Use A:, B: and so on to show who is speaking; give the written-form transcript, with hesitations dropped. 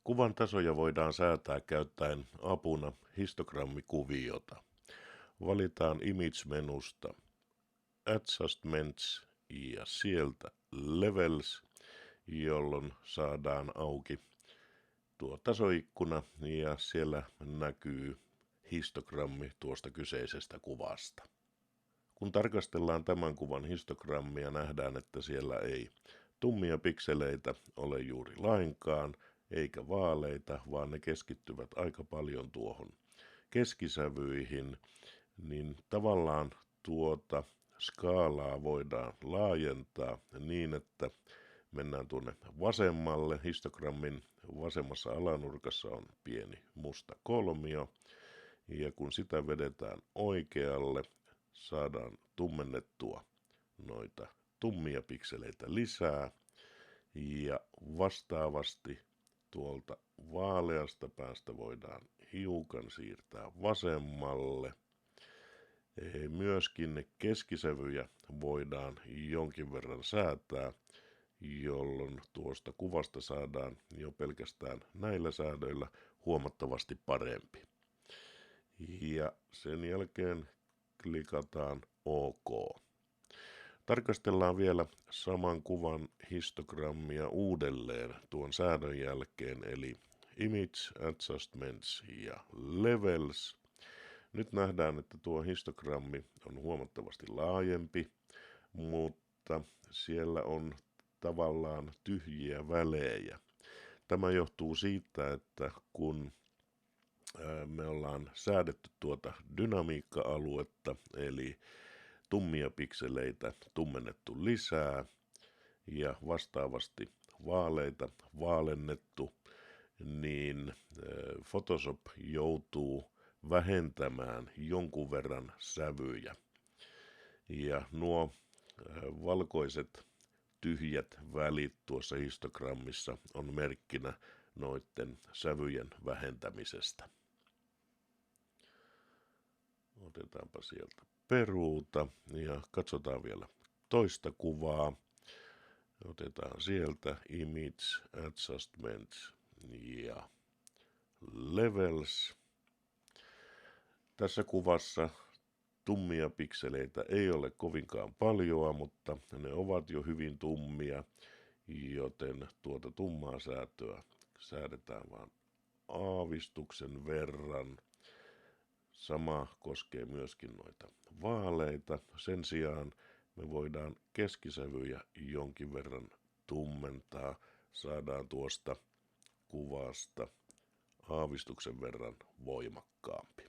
A: Kuvan tasoja voidaan säätää käyttäen apuna histogrammikuviota. Valitaan Image-menusta Adjustments ja sieltä Levels, jolloin saadaan auki tuo tasoikkuna ja siellä näkyy histogrammi tuosta kyseisestä kuvasta. Kun tarkastellaan tämän kuvan histogrammia, nähdään, että siellä ei tummia pikseleitä ole juuri lainkaan, eikä vaaleita, vaan ne keskittyvät aika paljon tuohon keskisävyihin, niin tavallaan tuota skaalaa voidaan laajentaa niin, että mennään tuonne vasemmalle. Histogrammin vasemmassa alanurkassa on pieni musta kolmio, ja kun sitä vedetään oikealle, saadaan tummennettua noita tummia pikseleitä lisää, ja vastaavasti tuolta vaaleasta päästä voidaan hiukan siirtää vasemmalle. Myöskin keskisävyjä voidaan jonkin verran säätää, jolloin tuosta kuvasta saadaan jo pelkästään näillä säädöillä huomattavasti parempi. Ja sen jälkeen klikataan OK. Tarkastellaan vielä saman kuvan histogrammia uudelleen tuon säädön jälkeen, eli Image, Adjustments ja Levels. Nyt nähdään, että tuo histogrammi on huomattavasti laajempi, mutta siellä on tavallaan tyhjiä välejä. Tämä johtuu siitä, että kun me ollaan säädetty tuota dynamiikka-aluetta, eli tummia pikseleitä tummennettu lisää ja vastaavasti vaaleita vaalennettu, niin Photoshop joutuu vähentämään jonkun verran sävyjä. Ja nuo valkoiset tyhjät välit tuossa histogrammissa on merkkinä noiden sävyjen vähentämisestä. Otetaanpa sieltä peruuta ja katsotaan vielä toista kuvaa. Otetaan sieltä Image, Adjustments ja Levels. Tässä kuvassa tummia pikseleitä ei ole kovinkaan paljoa, mutta ne ovat jo hyvin tummia, joten tuota tummaa säätöä säädetään vain aavistuksen verran. Sama koskee myöskin noita vaaleita. Sen sijaan me voidaan keskisävyjä jonkin verran tummentaa. Saadaan tuosta kuvasta aavistuksen verran voimakkaampi.